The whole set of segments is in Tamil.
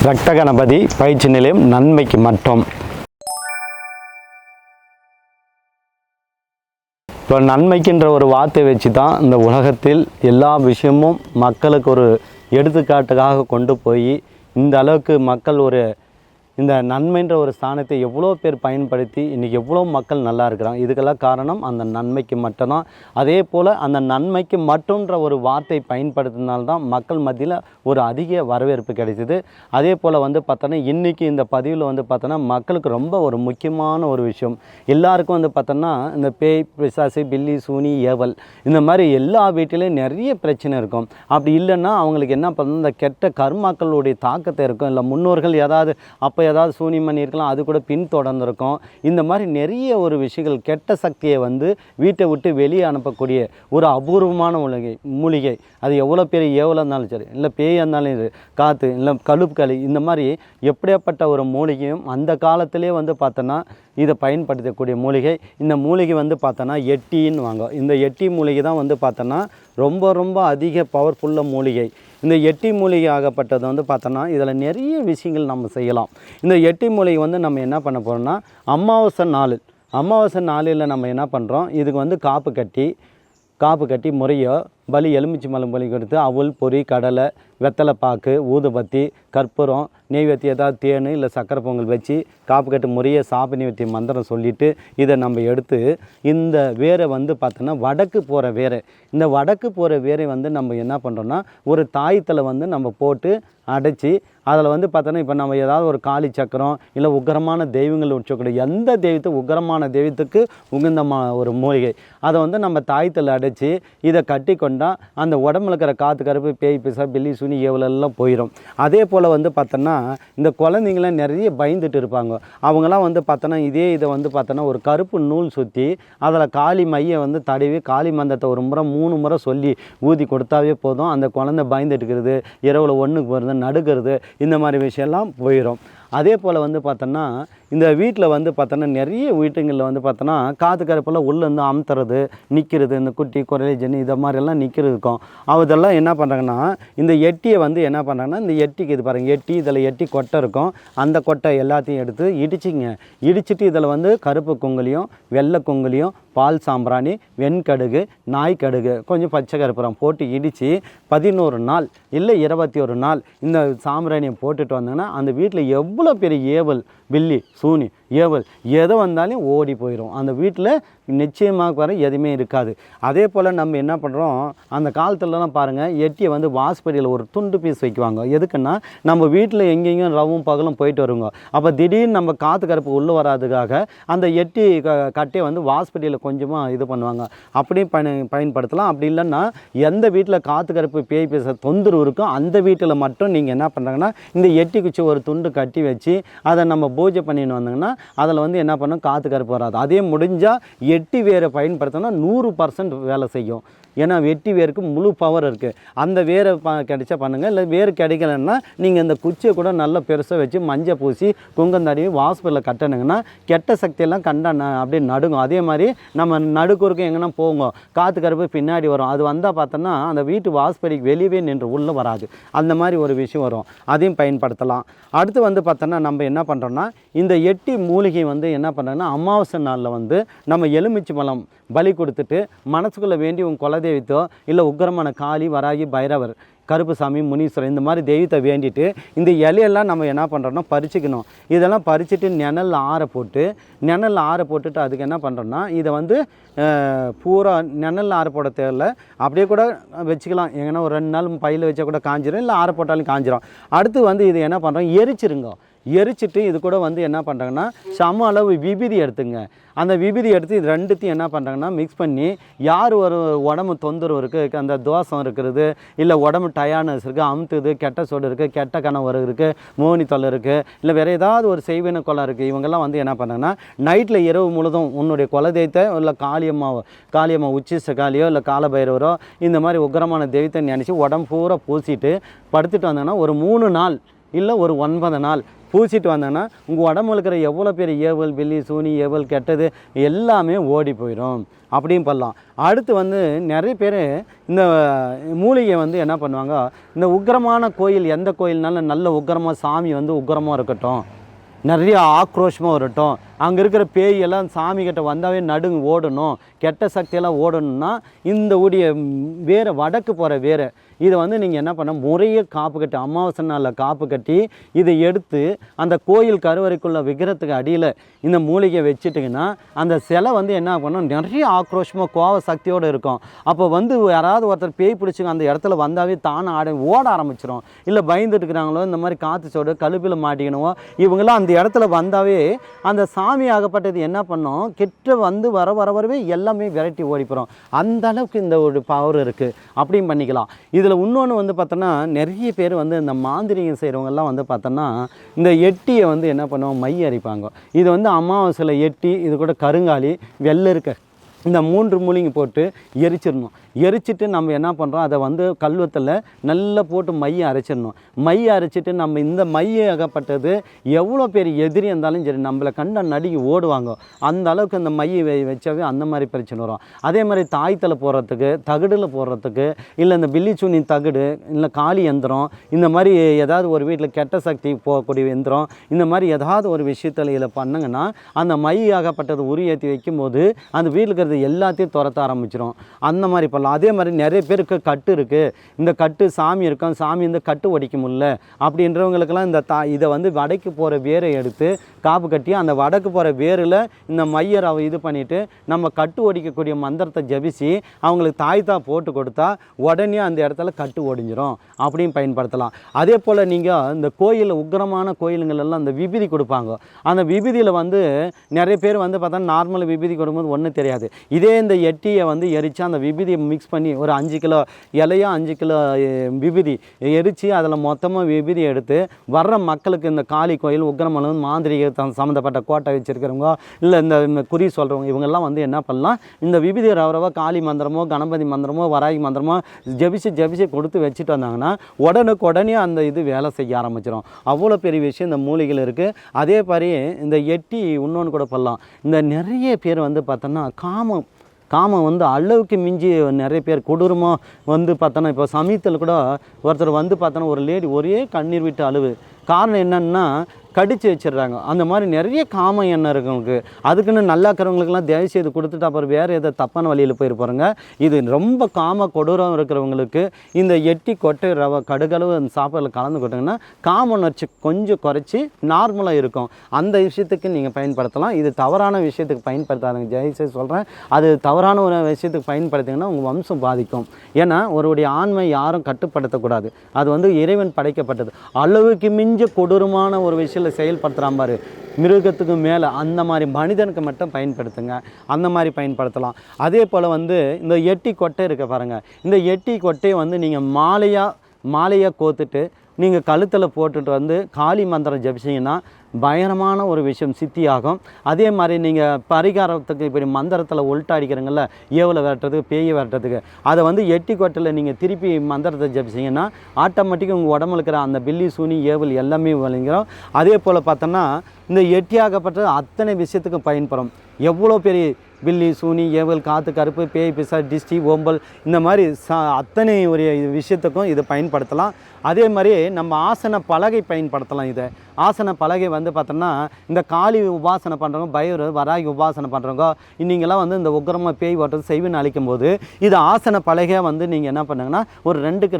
ரத்த கணபதி பயிற்சி நிலையம் நன்மைக்கு மட்டும். இப்போ நன்மைக்குன்ற ஒரு வார்த்தை வச்சு தான் இந்த உலகத்தில் எல்லா விஷயமும் மக்களுக்கு ஒரு எடுத்துக்காட்டுக்காக கொண்டு போய் இந்த அளவுக்கு மக்கள் இந்த நன்மைன்ற ஒரு ஸ்தானத்தை எவ்வளோ பேர் பயன்படுத்தி இன்றைக்கி எவ்வளோ மக்கள் நல்லா இருக்கிறாங்க. இதுக்கெல்லாம் காரணம் அந்த நன்மைக்கு மட்டும்தான். அதே போல் அந்த நன்மைக்கு மட்டும்ன்ற ஒரு வார்த்தை பயன்படுத்தினால்தான் மக்கள் மத்தியில் ஒரு அதிக வரவேற்பு கிடைச்சிது. அதே போல் பார்த்தோன்னா இன்றைக்கி இந்த பதிவில் பார்த்தோன்னா மக்களுக்கு ரொம்ப ஒரு முக்கியமான ஒரு விஷயம், எல்லாருக்கும் பார்த்தோன்னா இந்த பேய் பிசாசு பில்லி சூனி ஏவல் இந்த மாதிரி எல்லா வீட்டிலையும் நிறைய பிரச்சனை இருக்கும். அப்படி இல்லைன்னா அவங்களுக்கு என்ன பண்ணணும், இந்த கெட்ட கர்மாக்களுடைய தாக்கத்தை இருக்கும். இல்லை முன்னோர்கள் ஏதாவது சூனியம் பண்ணியிருக்கலாம், அது கூட பின்தொடர்ந்துருக்கும். இந்த மாதிரி நிறைய ஒரு விஷயங்கள் கெட்ட சக்தியை வீட்டை விட்டு வெளியே அனுப்பக்கூடிய ஒரு அபூர்வமான மூலிகை. அது எவ்வளோ பெரிய ஏவலாக இருந்தாலும் சரி, இல்லை பேயாக இருந்தாலும் இது காற்று இல்லை கழுப்புக்களி, இந்த மாதிரி எப்படியாப்பட்ட ஒரு மூலிகையும் அந்த காலத்திலே பார்த்தோன்னா இதை பயன்படுத்தக்கூடிய மூலிகை. இந்த மூலிகை பார்த்தோன்னா எட்டின்னு வாங்க. இந்த எட்டி மூலிகை தான் பார்த்தோன்னா ரொம்ப ரொம்ப அதிக பவர்ஃபுல்ல மூலிகை. இந்த எட்டி மூலிகை ஆகப்பட்டது பார்த்தோன்னா இதில் நிறைய விஷயங்கள் நம்ம செய்யலாம். இந்த எட்டி மூலிகை நம்ம என்ன பண்ண போகிறோம்னா அமாவாசை நாளில் நம்ம என்ன பண்ணுறோம், இதுக்கு காப்பு கட்டி முறையோ பலி எலுமிச்சி மலம் பலி கொடுத்து அவல் பொறி கடலை வெத்தலை பாக்கு ஊதுபத்தி கற்பூரம் நெய்வேத்தி ஏதாவது தேன் இல்லை சக்கரை பொங்கல் வச்சு காப்பு கட்டு முறையை சாப்பினி வெத்தி மந்திரம் சொல்லிவிட்டு இதை நம்ம எடுத்து இந்த வேரை பார்த்தோன்னா வடக்கு போகிற வேரை, இந்த வடக்கு போகிற வேரை நம்ம என்ன பண்ணுறோன்னா ஒரு தாயத்தில் நம்ம போட்டு அடைச்சி அதில் பார்த்தோன்னா இப்போ நம்ம ஏதாவது ஒரு காளி சக்கரம் இல்லை உக்கரமான தெய்வங்கள் உச்சக்கூடிய எந்த உக்கரமான தெய்வத்துக்கு உகந்த ஒரு மூலிகை அதை நம்ம தாயத்தில் அடைச்சி இதை கட்டி கொண்டால் அந்த உடம்புல இருக்கிற காற்று கருப்பு பேய் பிசா பில்லி சுனி ஏவலெல்லாம் போயிடும். அதே போல் பார்த்தோன்னா இந்த குழந்தைங்களாம் நிறைய பயந்துட்டு இருப்பாங்க. அவங்களாம் பார்த்தோன்னா இதை பார்த்தோன்னா ஒரு கருப்பு நூல் சுற்றி அதில் காளி மையை தடவி காளி மந்திரத்தை ஒரு முறை 3 முறை சொல்லி ஊதி கொடுத்தாவே போதும். அந்த குழந்தை பயந்துட்டு இருக்கிறது, இரவில் ஒன்றுக்கு போகிறது, நடுக்கிறது, இந்த மாதிரி விஷயம்லாம் போயிடும். அதே போல் பார்த்தோன்னா இந்த வீட்டில் பார்த்தோன்னா நிறைய வீட்டுங்களில் பார்த்தோன்னா காற்று கருப்பெல்லாம் உள்ளேருந்து அமுத்துறது நிற்கிறது, இந்த குட்டி குரலை ஜெனி இதை மாதிரியெல்லாம் நிற்கிறது இருக்கும். அதெல்லாம் என்ன பண்ணுறாங்கன்னா இந்த எட்டியை என்ன பண்ணுறாங்கன்னா இந்த எட்டிக்கு இது பாருங்கள், எட்டி இதில் எட்டி கொட்டை இருக்கும், அந்த கொட்டை எல்லாத்தையும் எடுத்து இடிச்சிட்டு இதில் கருப்பு கொங்குலியும் வெள்ளை கொங்குலியும் பால் சாம்பிராணி வெண்கடுகு நாய்க்கடுகு கொஞ்சம் பச்சை கருப்புறம் போட்டு இடித்து 11 நாள் இல்லை 21 நாள் இந்த சாம்பிராணியை போட்டுட்டு வந்தாங்கன்னா அந்த வீட்டில் எவ்வளோ பெரிய ஏவல் பில்லி சூனி ஏவல் எதை வந்தாலும் ஓடி போயிடும். அந்த வீட்டில் நிச்சயமாக வர எதுவுமே இருக்காது. அதே போல் நம்ம என்ன பண்ணுறோம், அந்த காலத்துலலாம் பாருங்கள் எட்டியை வாசப்படியில் ஒரு துண்டு பீஸ் வைக்குவாங்க. எதுக்குன்னா நம்ம வீட்டில் எங்கெங்கேயும் ரவும் பகலும் போயிட்டு வருங்க. அப்போ திடீர்னு நம்ம காற்று கருப்பு உள்ளே வராதுக்காக அந்த எட்டி கட்டையை வாசப்படியில் கொஞ்சமாக இது பண்ணுவாங்க. அப்படியும் பயன்படுத்தலாம். அப்படி இல்லைன்னா எந்த வீட்டில் காற்று கருப்பு பேய் பேச தொந்தரவு இருக்கோ அந்த வீட்டில் மட்டும் நீங்கள் என்ன பண்ணுறாங்கன்னா இந்த எட்டி குச்சி ஒரு துண்டு கட்டி வச்சு அதை நம்ம பூஜை பண்ணின்னு வந்தாங்கன்னா அதில் என்ன பண்ணணும், காற்று கருப்பு வராது. அதே முடிஞ்சால் எட்டி வேரை பயன்படுத்தினா 100% வேலை செய்யும். ஏன்னா வெட்டி வேருக்கு முழு பவர் இருக்குது. அந்த வேரை கிடைச்சா பண்ணுங்கள். இல்லை வேறு கிடைக்கலன்னா நீங்கள் இந்த குச்சியை கூட நல்லா பெருசாக வச்சு மஞ்சள் பூசி குங்கந்தடவி வாசலில் கட்டணுங்கன்னா கெட்ட சக்தியெல்லாம் அப்படியே நடுங்கும். அதே மாதிரி நம்ம நடுக்குறுக்கும் எங்கன்னா போங்க, காற்று கருப்பு பின்னாடி வரும். அது வந்தால் பார்த்தோன்னா அந்த வீட்டு வாசப்படிக்கு வெளியே நின்று உள்ளே வராது. அந்த மாதிரி ஒரு விஷயம் வரும். அதையும் பயன்படுத்தலாம். அடுத்து பார்த்தோன்னா நம்ம என்ன பண்ணுறோன்னா இந்த எட்டி மூலிகை என்ன பண்ணுறோன்னா அமாவாசை நாளில் நம்ம எலுமிச்சி பழம் பலி கொடுத்துட்டு மனசுக்குள்ளே வேண்டி உங்கள் குலதெய்வத்தோ இல்லை உக்கிரமான காளி வராகி பைரவர் கருப்புசாமி முனீஸ்வரர் இந்த மாதிரி தெய்வத்தை வேண்டிட்டு இந்த இலையெல்லாம் நம்ம என்ன பண்ணுறோன்னா பறிச்சுக்கணும். இதெல்லாம் பறிச்சுட்டு நிழலில் ஆற போட்டுட்டு அதுக்கு என்ன பண்ணுறோன்னா இதை பூரா நிழலில் ஆற போட தேவையில்லை, அப்படியே கூட வச்சுக்கலாம். எங்கன்னா ஒரு 2 நாள் பையில் வச்சா கூட காஞ்சிரும், இல்லை ஆற போட்டாலும் காஞ்சிரும். அடுத்து இது என்ன பண்ணுறோம், எரிச்சிட்டு இது கூட என்ன பண்ணுறாங்கன்னா சம அளவு விபூதி எடுத்துங்க. அந்த விபூதி எடுத்து இது ரெண்டுத்தையும் என்ன பண்ணுறாங்கன்னா மிக்ஸ் பண்ணி யார் ஒரு உடம்பு தொந்தரவு இருக்குது, அந்த தோஷம் இருக்கிறது, இல்லை உடம்பு டயானஸ் இருக்குது, அமுத்துது, கெட்ட சோடு இருக்குது, கெட்ட கனவு இருக்குது, மோனி தொல்லை இருக்குது, இல்லை வேறு ஏதாவது ஒரு செய்வின கொலை இருக்குது, இவங்கெல்லாம் என்ன பண்ணாங்கன்னா நைட்டில் இரவு முழுதும் உன்னுடைய குலதெய்வத்தை இல்லை காளியம்மா உச்சிஷ்ட காளியோ இல்லை காலபைரவரோ இந்த மாதிரி உக்கிரமான தெய்வத்தை நினச்சி உடம்பு பூரா பூசிட்டு படுத்துட்டு வந்தாங்கன்னா ஒரு 3 நாள் இல்லை ஒரு 9 நாள் பூசிட்டு வந்தாங்கன்னா உங்கள் உடம்புல இருக்கிற எவ்வளோ பெரிய ஏவல் பில்லி சூனி ஏவல் கெட்டது எல்லாமே ஓடி போயிடும் அப்படின்னு பண்ணலாம். அடுத்து வந்து நிறைய பேர் இந்த மூலிகை வந்து என்ன பண்ணுவாங்க, இந்த உக்கிரமான கோயில் எந்த கோயில்னாலும் நல்ல உக்கிரமாக சாமி வந்து உக்கிரமாக இருக்கட்டும், நிறைய ஆக்ரோஷமாக வரட்டும், அங்கே இருக்கிற பேயெல்லாம் சாமிக்கிட்ட வந்தாவே நடுங்கு ஓடணும், கெட்ட சக்தியெல்லாம் ஓடணும்னா இந்த உடைய வேறு வடக்கு போகிற வேறு இதை வந்து நீங்கள் என்ன பண்ண முறையை காப்பு கட்டி அமாவாசை நாளில் காப்பு கட்டி இதை எடுத்து அந்த கோயில் கருவறைக்குள்ள விக்கிரத்துக்கு அடியில் இந்த மூலிகை வச்சுட்டிங்கன்னா அந்த சிலை வந்து என்ன பண்ணணும், நிறைய ஆக்ரோஷமாக கோவ சக்தியோடு இருக்கும். அப்போ வந்து யாராவது ஒருத்தர் பேய் பிடிச்சிங்க அந்த இடத்துல வந்தாவே தானே ஓட ஆரம்பிச்சிடும். இல்லை பயந்துட்டு இருக்கிறாங்களோ இந்த மாதிரி காற்று சோடு கழுப்பில் மாட்டிக்கணுமோ இவங்களாம் அந்த இடத்துல வந்தாவே அந்த சாமி ஆகப்பட்டது என்ன பண்ணோம், கிட்ட வந்து வரவே எல்லாமே விரட்டி ஓடிப்போகிறோம். அந்த அளவுக்கு இந்த ஒரு பவர் இருக்குது அப்படின்னு பண்ணிக்கலாம். இதில் இன்னொன்று வந்து பார்த்தோன்னா நிறைய பேர் வந்து இந்த மாந்திரிகம் செய்கிறவங்கெல்லாம் வந்து பார்த்தோன்னா இந்த எட்டியை வந்து என்ன பண்ணுவோம் மை அரிப்பாங்க. இது வந்து அமாவாசையில் எட்டி, இது கூட கருங்காலி, வெள்ளை இருக்க இந்த 3 மூலிகை போட்டு எரிச்சிடணும். எரிச்சிட்டு நம்ம என்ன பண்ணுறோம், அதை வந்து கல்வத்தில் நல்லா போட்டு மையை அரைச்சிடணும். மையை அரைச்சிட்டு நம்ம இந்த மையாகப்பட்டது எவ்வளோ பெரிய எதிரி இருந்தாலும் சரி நம்மளை கண்ட நடுங்கி ஓடுவாங்க. அந்த அளவுக்கு அந்த மையை வச்சாவே அந்த மாதிரி பிரச்சனை வரும். அதே மாதிரி தாய்த்தலை போடுறதுக்கு, தகடில் போடுறதுக்கு, இல்லை இந்த பில்லிச்சூனி தகடு, இல்லை காளி எந்திரம், இந்த மாதிரி ஏதாவது ஒரு வீட்டில் கெட்ட சக்தி போகக்கூடிய எந்திரம், இந்த மாதிரி ஏதாவது ஒரு விஷயத்தில் இதில் பண்ணுங்கன்னா அந்த மையாகப்பட்டது உரியேற்றி வைக்கும்போது அந்த வீட்டில் இருக்கிறது எல்லாத்தையும் துரத்த ஆரம்பிச்சிடும். அந்த மாதிரி பண்ணலாம். அதே மாதிரி நிறைய பேருக்கு கட்டு இருக்குது, இந்த கட்டு சாமி இருக்கும், சாமி இந்த கட்டு ஒடிக்க முடியல அப்படின்றவங்களுக்கெல்லாம் இந்த இதை வந்து வடக்கு போகிற வேரை எடுத்து காப்பு கட்டி அந்த வடக்கு போகிற வேரில் இந்த மையரை இது பண்ணிவிட்டு நம்ம கட்டு ஒடிக்கக்கூடிய மந்திரத்தை ஜபிச்சு அவங்களுக்கு தாய்த்தா போட்டு கொடுத்தா உடனே அந்த இடத்துல கட்டு ஒடிஞ்சிரும் அப்படின்னு பயன்படுத்தலாம். அதே போல் நீங்கள் இந்த கோயிலில் உக்கிரமான கோயிலுங்களெல்லாம் இந்த விபூதி கொடுப்பாங்க. அந்த விபூதியில் வந்து நிறைய பேர் வந்து பார்த்தா நார்மல் விபூதி கொடுக்கும்போது ஒன்றும் தெரியாது. இதே இந்த எட்டியை வந்து எரித்து அந்த விபூதியை மிக்ஸ் பண்ணி ஒரு 5 கிலோ இலையா 5 கிலோ விபூதி எரித்து அதில் மொத்தமாக விபூதி எடுத்து வர்ற மக்களுக்கு இந்த காளி கோயில் உக்கிரமலம் மாந்திரிக சம்மந்தப்பட்ட கோட்டை வச்சுருக்கிறவங்க, இல்லை இந்த குறி சொல்கிறவங்க, இவங்கெல்லாம் வந்து என்ன பண்ணலாம், இந்த விபூதி ரவரவா காளி மந்திரமோ கணபதி மந்திரமோ வராகி மந்திரமோ ஜபிச்சு கொடுத்து வச்சுட்டு வந்தாங்கன்னா உடனே அந்த இது வேலை செய்ய ஆரம்பிச்சிடும். அவ்வளோ பெரிய விஷயம் இந்த மூலிகையில் இருக்குது. அதே மாதிரி இந்த எட்டி இன்னொன்று கூட பண்ணலாம். இந்த நிறைய பேர் வந்து பார்த்தோன்னா காமம் வந்து அளவுக்கு மிஞ்சி நிறைய பேர் கொடூரமாக வந்து பார்த்தோன்னா இப்போ சமீபத்தில் கூட ஒருத்தர் வந்து பார்த்தோன்னா ஒரு லேடி ஒரே கண்ணீர் விட்டு அழுவு. காரணம் என்னன்னா கடிச்சு வச்சிடுறாங்க. அந்த மாதிரி நிறைய காம எண்ணம் இருக்கவங்களுக்கு, அதுக்குன்னு நல்லா இருக்கிறவங்களுக்குலாம் தயவு செய்து கொடுத்துட்டு அப்புறம் வேறு ஏதோ தப்பான வழியில் போயிருப்பாருங்க. இது ரொம்ப காம கொடூரம் இருக்கிறவங்களுக்கு இந்த எட்டி கொட்டை ரவை கடுகளவு அந்த சாப்பாடில் கலந்து கொட்டிங்கன்னா காம உணர்ச்சி கொஞ்சம் குறைச்சி நார்மலாக இருக்கும். அந்த விஷயத்துக்கு நீங்கள் பயன்படுத்தலாம். இது தவறான விஷயத்துக்கு பயன்படுத்தாதுங்க, தயவு செய்து சொல்கிறேன். அது தவறான ஒரு விஷயத்துக்கு பயன்படுத்திங்கன்னா உங்கள் வம்சம் பாதிக்கும். ஏன்னா ஒருவருடைய ஆண்மை யாரும் கட்டுப்படுத்தக்கூடாது. அது வந்து இறைவன் படைக்கப்பட்டது. அளவுக்கு மிஞ்ச கொடூரமான ஒரு விஷயம் செயல்படுத்துகிறான் பாரு, மிருகத்துக்கு மேலே, அந்த மாதிரி மனிதனுக்கு மட்டும் பயன்படுத்துங்க. அந்த மாதிரி பயன்படுத்தலாம். அதே போல் வந்து இந்த எட்டி கொட்டை இருக்க பாருங்கள், இந்த எட்டி கொட்டையை வந்து நீங்கள் மாலையாக கோத்துட்டு நீங்கள் கழுத்தில் போட்டுட்டு வந்து காளி மந்திரம் ஜபிச்சிங்கன்னா பயங்கரமான ஒரு விஷயம் சித்தியாகும். அதே மாதிரி நீங்கள் பரிகாரத்துக்கு இப்படி மந்திரத்தில் உள்டாடிக்கிறீங்கள, ஏவலை விரட்டுறதுக்கு பேயை விரட்டுறதுக்கு, அதை வந்து எட்டி கொட்டையில் நீங்கள் திருப்பி மந்திரத்தை ஜபிச்சிங்கன்னா ஆட்டோமேட்டிக்காக உங்கள் உடம்புல இருக்கிற அந்த பில்லி சூனி ஏவல் எல்லாமே விளங்கிறோம். அதே போல் பார்த்தோன்னா இந்த எட்டியாகப்பட்ட அத்தனை விஷயத்துக்கும் பயன்படும். எவ்வளோ பெரிய பில்லி சூனி ஏவல் காற்று கருப்பு பேய் பிசா டிஸ்டி ஓம்பல் இந்த மாதிரி அத்தனை ஒரு விஷயத்துக்கும் இதை பயன்படுத்தலாம். அதே மாதிரி நம்ம ஆசன பலகை பயன்படுத்தலாம். இதை ஆசன பலகை வந்து பார்த்தோம்னா இந்த காளி உபாசனை பண்ணுறவங்க, பைரவர் வராகி உபாசனை பண்ணுறவங்க, நீங்களாம் வந்து இந்த உக்கிரமாக பேய் ஓட்டுறது செய்வின்னு அழிக்கும் போது இது ஆசன பலகையாக வந்து நீங்கள் என்ன பண்ணுங்கன்னா ஒரு 2க்கு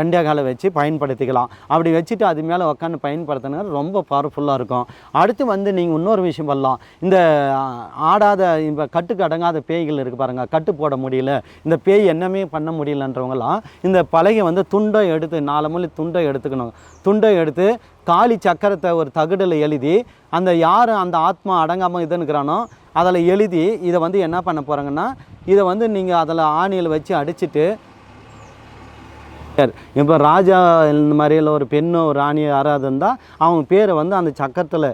2 காலை வச்சு பயன்படுத்திக்கலாம். அப்படி வச்சுட்டு அது மேலே உட்காந்து பயன்படுத்தினா ரொம்ப பவர்ஃபுல்லாக இருக்கும். அடுத்து வந்து நீங்கள் இன்னொரு விஷயம் பண்ணலாம். இந்த ஆடாத இப்போ கட்டுக்கு அடங்காத பேய்கள் இருக்குது பாருங்கள், கட்டு போட முடியல, இந்த பேய் என்னமே பண்ண முடியலன்றவங்களாம் இந்த பலகை வந்து துண்டை எடுத்து 4 மூலை துண்டை எடுத்துக்கணும். துண்டை எடுத்து காளி சக்கரத்தை ஒரு தகடில் எழுதி அந்த யார் அந்த ஆத்மா அடங்காமல் இதுன்னுக்கிறானோ அதில் எழுதி இதை வந்து என்ன பண்ண போகிறாங்கன்னா இதை வந்து நீங்கள் அதில் ஆணியில் வச்சு அடிச்சுட்டு, இப்போ ராஜா இந்த மாதிரியில் ஒரு பெண்ணோ ஒரு ராணியோ யாராவது இருந்தால் அவங்க பேரை வந்து அந்த சக்கரத்தில்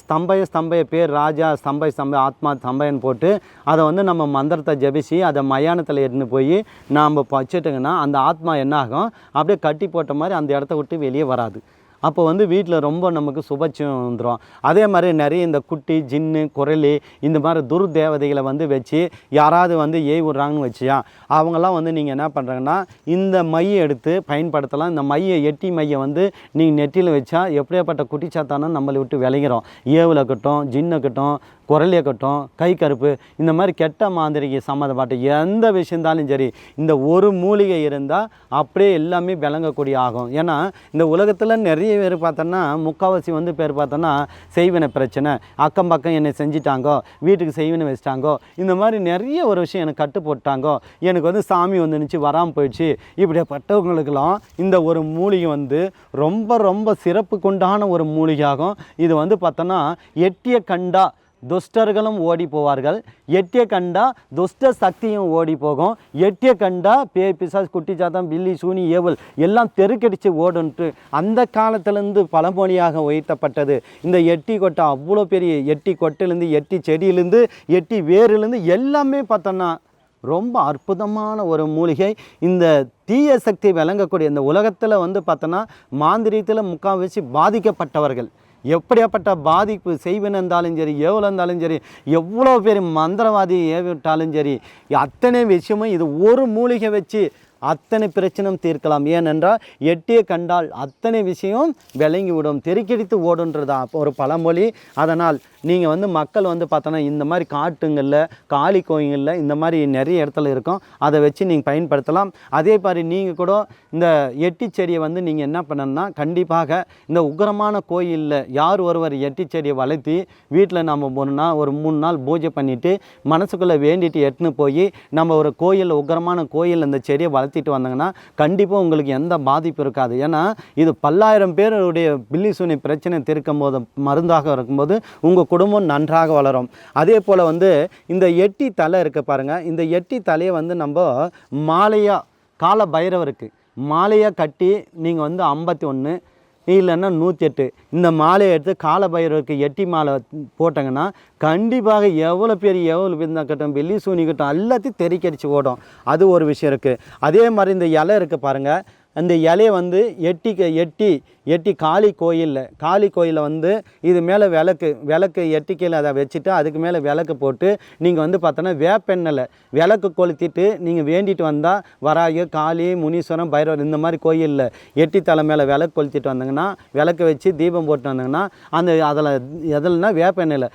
ஸ்தம்பய பேர் ராஜா ஸ்தம்பய ஆத்மா ஸ்தம்பயன்னு போட்டு அதை வந்து நம்ம மந்திரத்தை ஜபிச்சு அதை மயானத்தில் எடுத்துன்னு போய் நாம் வச்சுட்டோங்கன்னா அந்த ஆத்மா என்ன ஆகும், அப்படியே கட்டி போட்ட மாதிரி அந்த இடத்த விட்டு வெளியே வராது. அப்போ வந்து வீட்டில் ரொம்ப நமக்கு சுபட்சம் வந்துடும். அதே மாதிரி நிறைய இந்த குட்டி ஜின்னு குரலி இந்த மாதிரி துர்தேவதைகளை வந்து வச்சு யாராவது வந்து ஏய் விட்றாங்கன்னு வச்சியா அவங்கெல்லாம் வந்து நீங்கள் என்ன பண்ணுறாங்கன்னா இந்த மையை எடுத்து பயன்படுத்தலாம். இந்த மையை எட்டி மையை வந்து நீங்கள் நெற்றியில் வச்சா எப்படியாப்பட்ட குட்டிச்சாத்தானும் நம்மளை விட்டு விளைகிறோம். ஏவில் இருக்கட்டும், ஜின்னுக்கட்டும், குரலியக்கட்டும், கை கருப்பு, இந்த மாதிரி கெட்ட மாந்திரிகை சம்மந்தப்பட்ட எந்த விஷயந்தாலும் சரி இந்த ஒரு மூலிகை இருந்தால் அப்படியே எல்லாமே விளங்கக்கூடிய ஆகும். ஏன்னா இந்த உலகத்தில் நிறைய பேர் பார்த்தோன்னா முக்கால்வாசி வந்து பேர் பார்த்தோன்னா செய்வினை பிரச்சனை, அக்கம் பக்கம் என்னை செஞ்சிட்டாங்கோ, வீட்டுக்கு செய்வினை வச்சிட்டாங்கோ, இந்த மாதிரி நிறைய ஒரு விஷயம் எனக்கு கட்டு போட்டாங்கோ, எனக்கு வந்து சாமி வந்துருந்துச்சு வராமல் போயிடுச்சு, இப்படிப்பட்டவங்களுக்கெல்லாம் இந்த ஒரு மூலிகை வந்து ரொம்ப ரொம்ப சிறப்பு கொண்டான ஒரு மூலிகையாகும். இது வந்து பார்த்தோன்னா எட்டிய கண்டா துஷ்டர்களும் ஓடி போவார்கள், எட்டிய கண்டா துஷ்ட சக்தியும் ஓடி போகும், எட்டிய கண்டா பேய் பிசாஸ் குட்டிச்சாத்தம் பில்லி சூனி ஏவல் எல்லாம் தெருக்கடிச்சு ஓடுன்ட்டு அந்த காலத்திலேருந்து பழமொழியாக உயர்த்தப்பட்டது. இந்த எட்டி கொட்டை அவ்வளோ பெரிய எட்டி கொட்டையிலேருந்து எட்டி செடியிலேருந்து எட்டி வேர்லேருந்து எல்லாமே பார்த்தோன்னா ரொம்ப அற்புதமான ஒரு மூலிகை. இந்த தீய சக்தி விளங்கக்கூடிய இந்த உலகத்தில் வந்து பார்த்தோன்னா மாந்திரியத்தில் முக்கால்வாசி பாதிக்கப்பட்டவர்கள் எப்படியாப்பட்ட பாதிப்பு செய்வினை இருந்தாலும் சரி, எவ்வளோ இருந்தாலும் சரி, எவ்வளோ பேர் மந்திரவாதி ஏவிட்டாலும் சரி, அத்தனை விஷயமும் இது ஒரு மூலிகை வச்சு அத்தனை பிரச்சனையும் தீர்க்கலாம். ஏனென்றால் எட்டிய கண்டால் அத்தனை விஷயம் விளங்கி விடும், தெருக்கடித்து ஓடுன்றதா ஒரு பழமொழி. அதனால் நீங்கள் வந்து மக்கள் வந்து பார்த்தோன்னா இந்த மாதிரி காட்டுங்களில் காளி கோயில்களில் இந்த மாதிரி நிறைய இடத்துல இருக்கும், அதை வச்சு நீங்கள் பயன்படுத்தலாம். அதே மாதிரி நீங்கள் கூட இந்த எட்டி செடியை வந்து நீங்கள் என்ன பண்ணணும்னா கண்டிப்பாக இந்த உக்கிரமான கோயிலில் யார் ஒருவர் எட்டி செடியை வளர்த்தி வீட்டில் நம்ம போனோம்னா ஒரு 3 நாள் பூஜை பண்ணிவிட்டு மனசுக்குள்ளே வேண்டிட்டு எட்டுன்னு போய் நம்ம ஒரு கோயிலில் உக்கிரமான கோயில் அந்த செடியை வளர்த்திட்டு வந்தாங்கன்னா கண்டிப்பாக உங்களுக்கு எந்த பாதிப்பு இருக்காது. ஏன்னா இது பல்லாயிரம் பேருடைய பில்லி சூனி பிரச்சனை தீர்க்கும் போது மருந்தாக இருக்கும்போது உங்கள் குடும்பம் நன்றாக வளரும். அதே போல் வந்து இந்த எட்டி தலை இருக்குது பாருங்கள், இந்த எட்டி தலையை வந்து நம்ம மாலையாக கால பைரவருக்கு மாலையாக கட்டி நீங்கள் வந்து 51 இல்லைன்னா 108 இந்த மாலையை எடுத்து கால பைரவருக்கு எட்டி மாலை போட்டாங்கன்னா கண்டிப்பாக எவ்வளோ பேர் இருக்கட்டும் வெள்ளி சூனிக்கட்டும் எல்லாத்தையும் தெறிக்கடிச்சு ஓடும். அது ஒரு விஷயம் இருக்குது. அதே மாதிரி இந்த இலை இருக்குது பாருங்கள், அந்த இலையை வந்து எட்டி காளி கோயிலில் வந்து இது மேலே விளக்கு எட்டிக்கையில் அதை வச்சுட்டு அதுக்கு மேலே விளக்கு போட்டு நீங்கள் வந்து பார்த்தோன்னா வேப்பெண்ணில் விளக்கு கொளுத்திட்டு நீங்கள் வேண்டிட்டு வந்தால் வராக காளி முனீஸ்வரம் பைரவர் இந்த மாதிரி கோயிலில் எட்டி தலை மேலே விளக்கு கொளுத்திட்டு வந்தாங்கன்னா விளக்கு வச்சு தீபம் போட்டு வந்தாங்கன்னா அந்த அதில் எதில்னா வேப்பெண்ணில்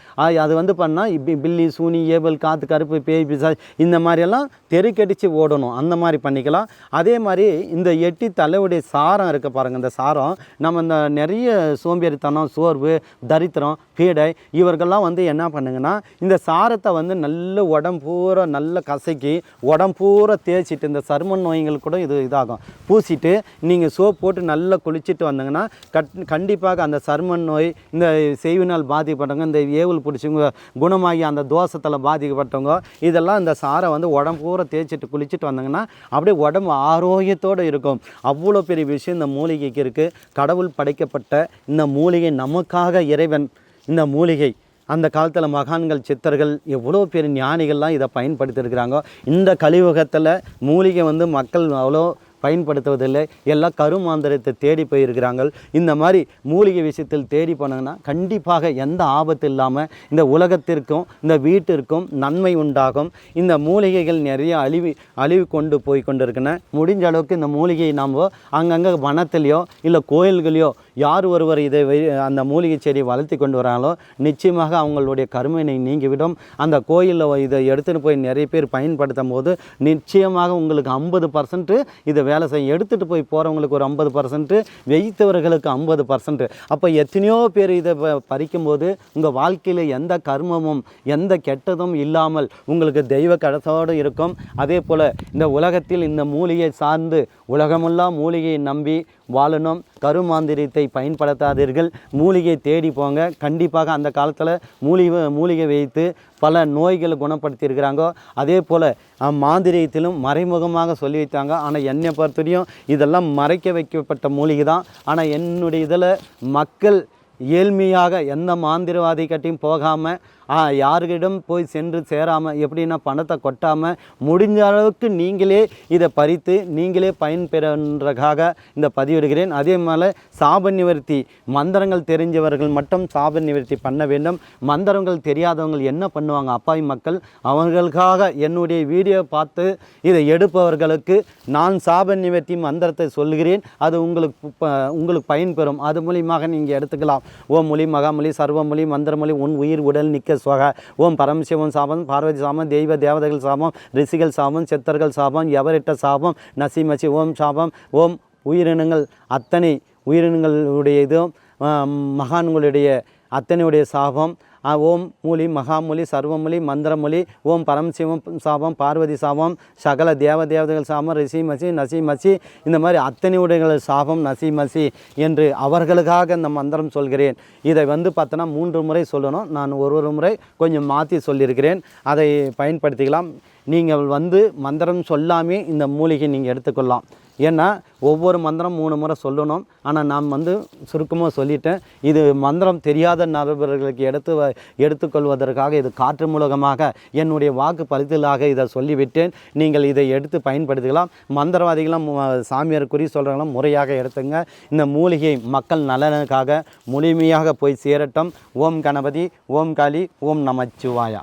அது வந்து பண்ணால் பில்லி சூனி ஏவல் காற்று கருப்பு பேய் பிசாசு இந்த மாதிரியெல்லாம் தெருக்கடிச்சு ஓடணும், அந்த மாதிரி பண்ணிக்கலாம். அதே மாதிரி இந்த எட்டி தலையுடைய சாரம் இருக்க பாருங்கள், இந்த சாரம் நம்ம இந்த நிறைய சோம்பேறித்தனம் சோர்வு தரித்திரம் பீடை இவர்கள்லாம் வந்து என்ன பண்ணுங்கன்னா இந்த சாரத்தை வந்து நல்ல உடம்பூரா நல்ல கசக்கி உடம்பூரா தேய்ச்சிட்டு இந்த சரும நோய்கள் கூட இதாகும் பூசிட்டு நீங்கள் சோப் போட்டு நல்லா குளிச்சுட்டு வந்தீங்கன்னா கண்டிப்பாக அந்த சரும நோய் இந்த செய்வினால் பாதிக்கப்பட்டவங்க இந்த ஏவல் பிடிச்சவங்க குணமாகி அந்த தோஷத்தில் பாதிக்கப்பட்டவங்க இதெல்லாம் இந்த சாரை வந்து உடம்பூரா தேய்ச்சிட்டு குளிச்சுட்டு வந்தாங்கன்னா அப்படியே உடம்பு ஆரோக்கியத்தோடு இருக்கும். அவ்வளோ பெரிய விஷயம் இந்த மூலிகைக்கு இருக்குது. கடவுள் படைக்கப்பட்ட இந்த மூலிகை நமக்காக இறைவன் இந்த மூலிகை அந்த காலத்தில் மகான்கள் சித்தர்கள் எவ்வளோ பெரிய ஞானிகள்லாம் இதை பயன்படுத்தியிருக்கிறாங்க. இந்த கலியுகத்தில் மூலிகை வந்து மக்கள் அவ்வளோ பயன்படுத்துவதில்லை, எல்லாம் கருமாந்திரத்தை தேடி போயிருக்கிறாங்க. இந்த மாதிரி மூலிகை விஷயத்தில் தேடி போனாங்கன்னா கண்டிப்பாக எந்த ஆபத்து இல்லாமல் இந்த உலகத்திற்கும் இந்த வீட்டிற்கும் நன்மை உண்டாகும். இந்த மூலிகைகள் நிறைய அழிவு கொண்டு போய் கொண்டிருக்கின்றன. முடிஞ்ச அளவுக்கு இந்த மூலிகையை நாம் அங்கங்கே வனத்திலையோ இல்லை கோயில்களையோ யார் ஒருவர் இதை அந்த மூலிகை செடியை வளர்த்தி கொண்டு வராங்களோ நிச்சயமாக அவங்களுடைய கருமையினை நீங்கிவிடும். அந்த கோயிலில் இதை எடுத்துகிட்டு போய் நிறைய பேர் பயன்படுத்தும் போது நிச்சயமாக உங்களுக்கு 50% இதை வேலை செய்ய எடுத்துகிட்டு போய் போகிறவங்களுக்கு ஒரு 50%, வைத்தவர்களுக்கு 50%. அப்போ எத்தனையோ பேர் இதை பறிக்கும்போது உங்கள் வாழ்க்கையில் எந்த கர்மமும் எந்த கெட்டதும் இல்லாமல் உங்களுக்கு தெய்வ கடத்தோடு இருக்கும். அதே போல் இந்த உலகத்தில் இந்த மூலிகை சார்ந்து உலகமெல்லாம் மூலிகையை நம்பி வாழணும். கருமாந்திரியத்தை பயன்படுத்தாதீர்கள், மூலிகை தேடி போங்க. கண்டிப்பாக அந்த காலத்தில் மூலிகை வைத்து பல நோய்களை குணப்படுத்தியிருக்கிறாங்க. அதே போல் மாந்திரியத்திலும் மறைமுகமாக சொல்லி வைத்தாங்க. ஆனால் என்னை பொறுத்தவரையும் இதெல்லாம் மறைக்க வைக்கப்பட்ட மூலிகை தான். ஆனால் என்னுடைய இதில் மக்கள் ஏழ்மையாக எந்த மாந்திரவாதி கட்டியும் போகாமல் யாருக்கிடம் போய் சென்று சேராமல் எப்படின்னா பணத்தை கொட்டாமல் முடிஞ்ச அளவுக்கு நீங்களே இதை பறித்து நீங்களே பயன்பெறன்றக்காக இந்த பதிவிடுகிறேன். அதே மாதிரி சாப நிவர்த்தி மந்திரங்கள் தெரிஞ்சவர்கள் மட்டும் சாப நிவர்த்தி பண்ண வேண்டும். மந்திரங்கள் தெரியாதவங்க என்ன பண்ணுவாங்க அப்பாவி மக்கள், அவர்களுக்காக என்னுடைய வீடியோ பார்த்து இதை எடுப்பவர்களுக்கு நான் சாப நிவர்த்தி மந்திரத்தை சொல்கிறேன். அது உங்களுக்கு பயன்பெறும். அது மூலியமாக நீங்கள் எடுத்துக்கலாம். ஓம் மொழி மகாமொழி சர்வமொழி மந்திரமொழி உன் உயிர் உடல் நிற்க சுவக ஓம் பரமசிவம் சாபம் பார்வதி சாபம் தெய்வ தேவதைகள் சாபம் ரிஷிகள் சாபம் சித்தர்கள் சாபம் எவரிட்ட சாபம் நசிமசி ஓம் சாபம் ஓம் உயிரினங்கள் அத்தனை உயிரினங்களுடைய இதுவும் மகான்களுடைய அத்தனையுடைய சாபம் ஓம் மூலி மகாமொழி சர்வமொழி மந்திரமொழி ஓம் பரமசிவம் சாபம் பார்வதி சாபம் சகல தேவதைகள் சாபம் ரிஷி மசி நசி மசி இந்த மாதிரி அத்தனை உடைகள் சாபம் நசி மசி என்று அவர்களுக்காக இந்த மந்திரம் சொல்கிறேன். இதை பார்த்தோன்னா 3 முறை சொல்லணும். நான் ஒரு முறை கொஞ்சம் மாற்றி சொல்லியிருக்கிறேன். அதை பயன்படுத்திக்கலாம். நீங்கள் மந்திரம் சொல்லாமே இந்த மூலிகை நீங்கள் எடுத்துக்கொள்ளலாம். ஏன்னா ஒவ்வொரு மந்திரம் 3 முறை சொல்லணும். ஆனால் நான் சுருக்கமாக சொல்லிட்டேன். இது மந்திரம் தெரியாத நபர்களுக்கு எடுத்துக்கொள்வதற்காக இது காற்று மூலமாக என்னுடைய வாக்கு பலித்தலாக இதை சொல்லிவிட்டேன். நீங்கள் இதை எடுத்து பயன்படுத்திக்கலாம். மந்திரவாதிகளும் சாமியார் குறி சொல்கிறாங்களும் முறையாக எடுத்துங்க. இந்த மூலிகை மக்கள் நலனுக்காக முழுமையாக போய் சேரட்டும். ஓம் கணபதி ஓம் காளி ஓம் நமச்சிவாயா.